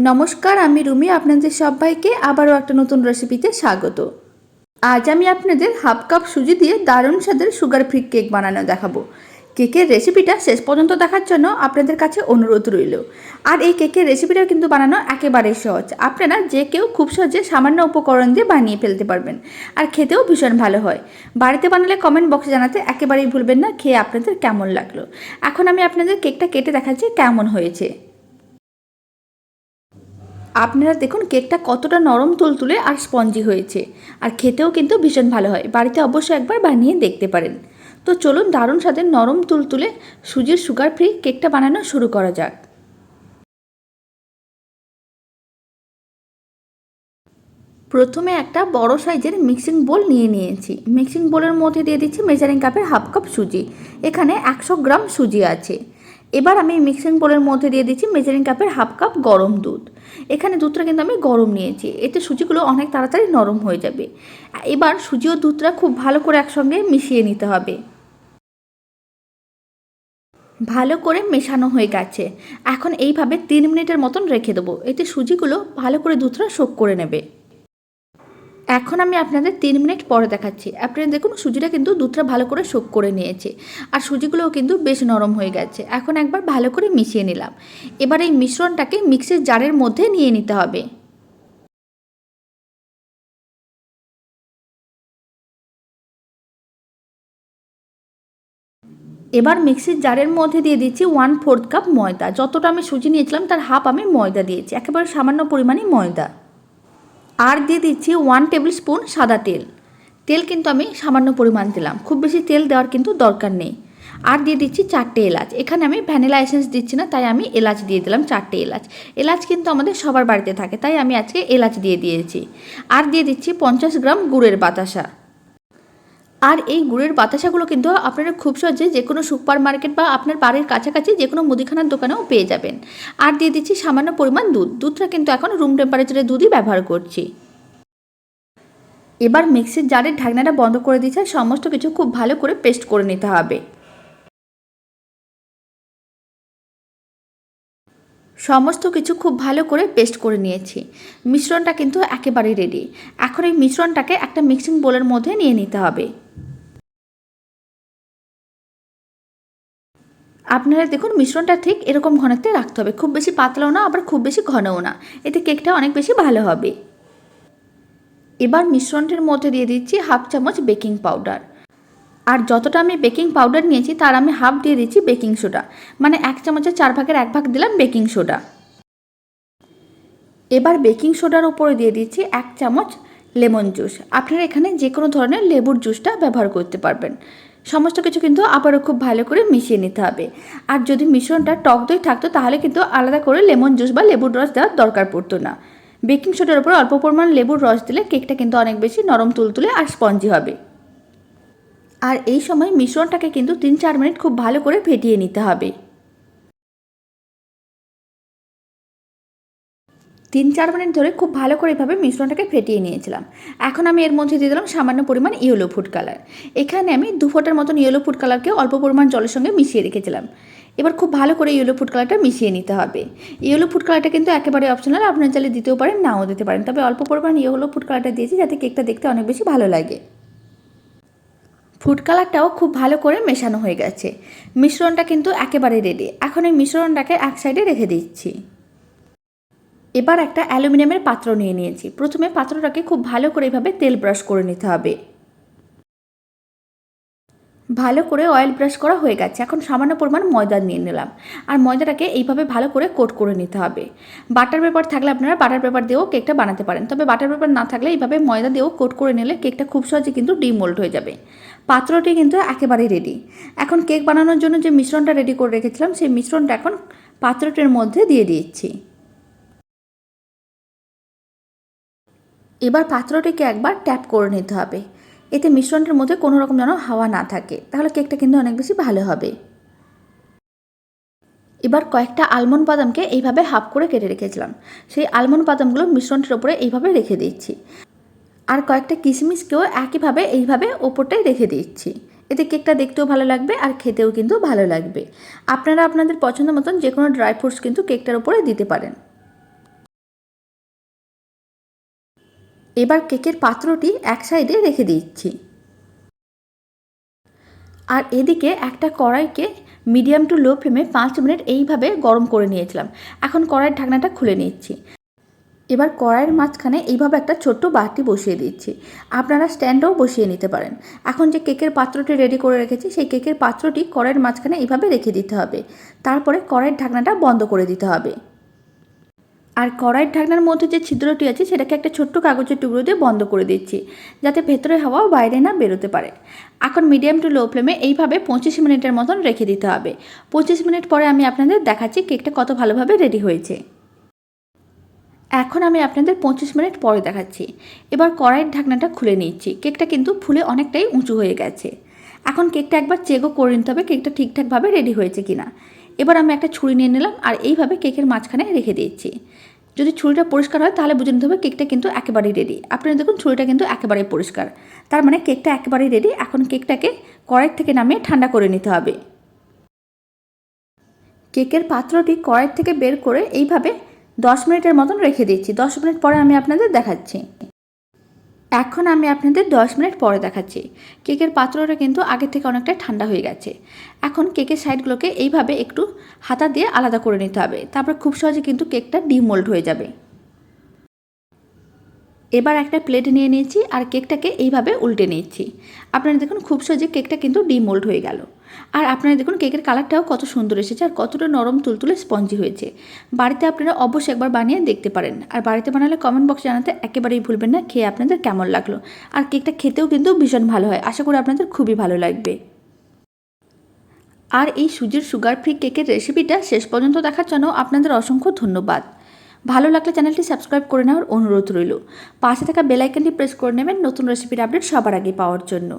নমস্কার, আমি রুমি। আপনাদের সবাইকে আবারও একটা নতুন রেসিপিতে স্বাগত। আজ আমি আপনাদের হাফ কাপ সুজি দিয়ে দারুণ স্বাদের সুগার ফ্রি কেক বানানো দেখাবো। কেকের রেসিপিটা শেষ পর্যন্ত দেখার জন্য আপনাদের কাছে অনুরোধ রইল। আর এই কেকের রেসিপিটা কিন্তু বানানো একেবারেই সহজ। আপনারা যে কেউ খুব সহজে সামান্য উপকরণ দিয়ে বানিয়ে ফেলতে পারবেন, আর খেতেও ভীষণ ভালো হয়। বাড়িতে বানালে কমেন্ট বক্সে জানাতে একেবারেই ভুলবেন না খেয়ে আপনাদের কেমন লাগলো। এখন আমি আপনাদের কেকটা কেটে দেখাচ্ছি কেমন হয়েছে। আপনারা দেখুন কেকটা কতটা নরম তুলতুলে আর স্পঞ্জি হয়েছে, আর খেতেও কিন্তু ভীষণ ভালো হয়। বাড়িতে অবশ্যই একবার বানিয়ে দেখতে পারেন। তো চলুন দারুণ স্বাদের নরম তুলতুলে সুজির সুগার ফ্রি কেকটা বানানো শুরু করা যাক। প্রথমে একটা বড় সাইজের মিক্সিং বোল নিয়ে নিয়েছি। মিক্সিং বোলের মধ্যে দিয়ে দিচ্ছি মেজারিং কাপের হাফ কাপ সুজি। এখানে 100 গ্রাম সুজি আছে। এবার আমি মিক্সিং বোলের মধ্যে দিয়ে দিচ্ছি মেজারিং কাপের হাফ কাপ গরম দুধ। এখানে দুধটা কিন্তু আমি গরম নিয়েছি, এতে সুজিগুলো অনেক তাড়াতাড়ি নরম হয়ে যাবে। এবার সুজি ও দুধটা খুব ভালো করে একসঙ্গে মিশিয়ে নিতে হবে। ভালো করে মেশানো হয়ে গেছে। এখন এইভাবে 3 মিনিটের মতন রেখে দেবো, এতে সুজিগুলো ভালো করে দুধটা শোক করে নেবে। এখন আমি আপনাদের 3 মিনিট পরে দেখাচ্ছি। আপনারা দেখুন সুজিটা কিন্তু দুধটা ভালো করে শোক করে নিয়েছে, আর সুজিগুলোও কিন্তু বেশ নরম হয়ে গেছে। এখন একবার ভালো করে মিশিয়ে নিলাম। এবার এই মিশ্রণটাকে মিক্সির জারের মধ্যে নিয়ে নিতে হবে। এবার মিক্সির জারের মধ্যে দিয়ে দিচ্ছি 1/4 কাপ ময়দা। যতটা আমি সুজি নিয়েছিলাম তার হাফ আমি ময়দা দিয়েছি, একেবারে সামান্য পরিমাণে ময়দা। আর দিয়ে দিচ্ছি 1 টেবিল স্পুন সাদা তেল। তেল কিন্তু আমি সামান্য পরিমাণ দিলাম, খুব বেশি তেল দেওয়ার কিন্তু দরকার নেই। আর দিয়ে দিচ্ছি 4টে এলাচ। এখানে আমি ভ্যানিলা এসেন্স দিচ্ছি না, তাই আমি এলাচ দিয়ে দিলাম 4টে এলাচ। এলাচ কিন্তু আমাদের সবার বাড়িতে থাকে, তাই আমি আজকে এলাচ দিয়ে দিয়েছি। আর দিয়ে দিচ্ছি 50 গ্রাম গুড়ের বাতাসা। আর এই গুড়ের বাতাসাগুলো কিন্তু আপনারা খুব সহজে যে কোনো সুপার মার্কেট বা আপনার বাড়ির কাছাকাছি যে কোনো মুদিখানার দোকানেও পেয়ে যাবেন। আর দিয়ে দিচ্ছি সামান্য পরিমাণ দুধ। দুধটা কিন্তু এখন রুম টেম্পারেচারের দুধই ব্যবহার করছি। এবার মিক্সির জারের ঢাকনাটা বন্ধ করে দিচ্ছে। সমস্ত কিছু খুব ভালো করে পেস্ট করে নিতে হবে। সমস্ত কিছু খুব ভালো করে পেস্ট করে নিয়েছি। মিশ্রণটা কিন্তু একেবারেই রেডি। এখন এই মিশ্রণটাকে একটা মিক্সিং বোলের মধ্যে নিয়ে নিতে হবে। আপনারা দেখুন মিশ্রণটা ঠিক এরকম ঘনত্বে রাখতে হবে, খুব বেশি পাতলাও না আবার খুব বেশি ঘনও না, এতে কেকটা অনেক বেশি ভালো হবে। এবার মিশ্রণটির মধ্যে দিয়ে দিচ্ছি হাফ চামচ বেকিং পাউডার। আর যতটা আমি বেকিং পাউডার নিয়েছি তার আমি হাফ দিয়ে দিচ্ছি বেকিং সোডা, মানে 1 চামচের 4 ভাগের 1 ভাগ দিলাম বেকিং সোডা। এবার বেকিং সোডার উপরে দিয়ে দিচ্ছি 1 চামচ লেমন জুস। আপনারা এখানে যে কোনো ধরনের লেবুর জুসটা ব্যবহার করতে পারবেন। সমস্ত কিছু কিন্তু আবারও খুব ভালো করে মিশিয়ে নিতে হবে। আর যদি মিশ্রণটা টক দই থাকতো তাহলে কিন্তু আলাদা করে লেমন জুস বা লেবুর রস দেওয়ার দরকার পড়তো না। বেকিং সোডার উপর অল্প পরিমাণ লেবুর রস দিলে কেকটা কিন্তু অনেক বেশি নরম তুলতুলে আর স্পঞ্জি হবে। আর এই সময় মিশ্রণটাকে কিন্তু 3-4 মিনিট খুব ভালো করে ফেটিয়ে নিতে হবে। 3-4 মিনিট ধরে খুব ভালো করে এভাবে মিশ্রণটাকে ফেটিয়ে নিয়েছিলাম। এখন আমি এর মধ্যে দিয়ে দিলাম সামান্য পরিমাণ ইয়েলো ফুড কালার। এখানে আমি 2 ফোঁটার মতন ইয়েলো ফুড কালারকে অল্প পরিমাণ জলের সঙ্গে মিশিয়ে রেখেছিলাম। এবার খুব ভালো করে ইয়েলো ফুড কালারটা মিশিয়ে নিতে হবে। ইয়েলো ফুড কালারটা কিন্তু একেবারে অপশনাল, আপনারা চাইলে দিতেও পারেন নাও দিতে পারেন, তবে অল্প পরিমাণ ইয়েলো ফুড কালারটা দিয়েছি যাতে কেকটা দেখতে অনেক বেশি ভালো লাগে। ফুড কালারটাও খুব ভালো করে মেশানো হয়ে গেছে। মিশ্রণটা কিন্তু একেবারে রেডি। এখন এই মিশ্রণটাকে এক সাইডে রেখে দিচ্ছি। এবার একটা অ্যালুমিনিয়ামের পাত্র নিয়ে নিয়েছি। প্রথমে পাত্রটাকে খুব ভালো করে এভাবে তেল ব্রাশ করে নিতে হবে। ভালো করে অয়েল ব্রাশ করা হয়ে গেছে। এখন সামান্য পরিমাণ ময়দা নিয়ে নিলাম, আর ময়দাটাকে এইভাবে ভালো করে কোট করে নিতে হবে। বাটার পেপার থাকলে আপনারা বাটার পেপার দিয়েও কেকটা বানাতে পারেন, তবে বাটার পেপার না থাকলে এইভাবে ময়দা দিয়েও কোট করে নিলে কেকটা খুব সহজে কিন্তু ডিমোল্ড হয়ে যাবে। পাত্রটি কিন্তু একেবারেই রেডি। এখন কেক বানানোর জন্য যে মিশ্রণটা রেডি করে রেখেছিলাম সেই মিশ্রণটা এখন পাত্রটির মধ্যে দিয়ে দিচ্ছি। এবার পাত্রটিকে একবার ট্যাপ করে নিতে হবে, এতে মিশ্রণটার মধ্যে কোনো রকম যেন হাওয়া না থাকে, তাহলে কেকটা কিন্তু অনেক বেশি ভালো হবে। এবার কয়েকটা আলমন্ড বাদামকে এইভাবে হাফ করে কেটে রেখেছিলাম, সেই আলমন্ড বাদামগুলো মিশ্রণটির ওপরে এইভাবে রেখে দিচ্ছি। আর কয়েকটা কিশমিশকেও একইভাবে এইভাবে ওপরটায় রেখে দিচ্ছি। এতে কেকটা দেখতেও ভালো লাগবে আর খেতেও কিন্তু ভালো লাগবে। আপনারা আপনাদের পছন্দ মতন যে কোনো ড্রাই ফ্রুটস কিন্তু কেকটার ওপরে দিতে পারেন। এবার কেকের পাত্রটি এক সাইডে রেখে দিচ্ছি। আর এদিকে একটা কড়াইকে মিডিয়াম টু লো ফ্লেমে 5 মিনিট এইভাবে গরম করে নিয়েছিলাম। এখন কড়াইয়ের ঢাকনাটা খুলে নিচ্ছি। এবার কড়াইয়ের মাঝখানে এইভাবে একটা ছোট্ট বাটি বসিয়ে দিচ্ছি। আপনারা স্ট্যান্ডও বসিয়ে নিতে পারেন। এখন যে কেকের পাত্রটি রেডি করে রেখেছি সেই কেকের পাত্রটি কড়াইয়ের মাঝখানে এইভাবে রেখে দিতে হবে। তারপরে কড়াইয়ের ঢাকনাটা বন্ধ করে দিতে হবে। আর কড়াইয়ের ঢাকনার মধ্যে যে ছিদ্রটি আছে সেটাকে একটা ছোট্ট কাগজের টুকরো দিয়ে বন্ধ করে দিচ্ছি, যাতে ভেতরে হাওয়া বাইরে না বেরোতে পারে। এখন মিডিয়াম টু লো ফ্লেমে এইভাবে 25 মিনিটের মতন রেখে দিতে হবে। 25 মিনিট পরে আমি আপনাদের দেখাচ্ছি কেকটা কত ভালোভাবে রেডি হয়েছে। এখন আমি আপনাদের 25 মিনিট পরে দেখাচ্ছি। এবার কড়াইয়ের ঢাকনাটা খুলে নিচ্ছি। কেকটা কিন্তু ফুলে অনেকটাই উঁচু হয়ে গেছে। এখন কেকটা একবার চেকও করে নিতে হবে কেকটা ঠিকঠাকভাবে রেডি হয়েছে কিনা। এবার আমি একটা ছুরি নিয়ে নিলাম আর এইভাবে কেকের মাঝখানে রেখে দিচ্ছি। যদি ছুরিটা পরিষ্কার হয় তাহলে বুঝে নিতে হবে কেকটা কিন্তু একেবারেই রেডি। আপনারা দেখুন ছুরিটা কিন্তু একেবারেই পরিষ্কার, তার মানে কেকটা একেবারেই রেডি। এখন কেকটাকে কড়াই থেকে নামিয়ে ঠান্ডা করে নিতে হবে। কেকের পাত্রটি কড়াই থেকে বের করে এইভাবে 10 মিনিটের মতন রেখে দিচ্ছি। 10 মিনিট পরে আমি আপনাদের দেখাচ্ছি। এখন আমি আপনাদের 10 মিনিট পরে দেখাচ্ছি। কেকের পাত্রটা কিন্তু আগে থেকে অনেকটাই ঠান্ডা হয়ে গেছে। এখন কেকের সাইডগুলোকে এইভাবে একটু হাতা দিয়ে আলাদা করে নিতে হবে। তারপর খুব সহজে কিন্তু কেকটা ডিমোল্ড হয়ে যাবে। এবার একটা প্লেট নিয়ে নিয়েছি আর কেকটাকে এইভাবে উল্টে নিচ্ছি। আপনারা দেখুন খুব সহজে কেকটা কিন্তু ডিমোল্ড হয়ে গেল। আর আপনারা দেখুন কেকের কালারটাও কত সুন্দর এসেছে আর কতটা নরম তুলতুলে স্পঞ্জি হয়েছে। বাড়িতে আপনারা অবশ্যই একবার বানিয়ে দেখতে পারেন। আর বাড়িতে বানালে কমেন্ট বক্সে জানাতে একেবারেই ভুলবেন না খেয়ে আপনাদের কেমন লাগলো। আর কেকটা খেতেও কিন্তু ভীষণ ভালো হয়। আশা করি আপনাদের খুবই ভালো লাগবে। আর এই সুজির সুগার ফ্রি কেকের রেসিপিটা শেষ পর্যন্ত দেখার জন্য আপনাদের অসংখ্য ধন্যবাদ। ভালো লাগলে চ্যানেলটি সাবস্ক্রাইব করে নেওয়ার অনুরোধ রইল। পাশে থাকা বেল আইকনটি প্রেস করে নেবেন নতুন রেসিপির আপডেট সবার আগে পাওয়ার জন্য।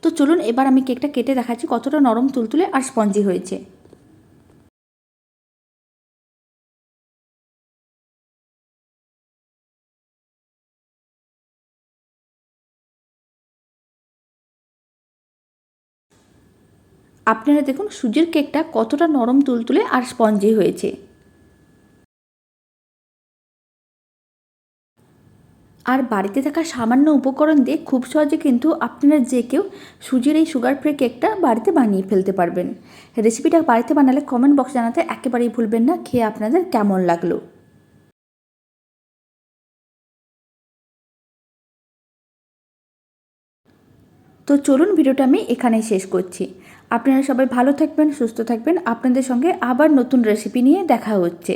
তো চলুন এবার আমি কেকটা কেটে দেখাচ্ছি কতটা নরম তুলতুলে আর স্পঞ্জি হয়েছে। আপনারা দেখুন সুজির কেকটা কতটা নরম তুলতুলে আর স্পঞ্জি হয়েছে। আর বাড়িতে থাকা সামান্য উপকরণ দিয়ে খুব সহজে কিন্তু আপনারা যে কেউ সুজির এই সুগার ফ্রি কেকটা বাড়িতে বানিয়ে ফেলতে পারবেন। রেসিপিটা বাড়িতে বানালে কমেন্ট বক্স জানাতে একেবারেই ভুলবেন না খেয়ে আপনাদের কেমন লাগলো। তো চলুন ভিডিওটা আমি এখানেই শেষ করছি। আপনারা সবাই ভালো থাকবেন, সুস্থ থাকবেন। আপনাদের সঙ্গে আবার নতুন রেসিপি নিয়ে দেখা হচ্ছে।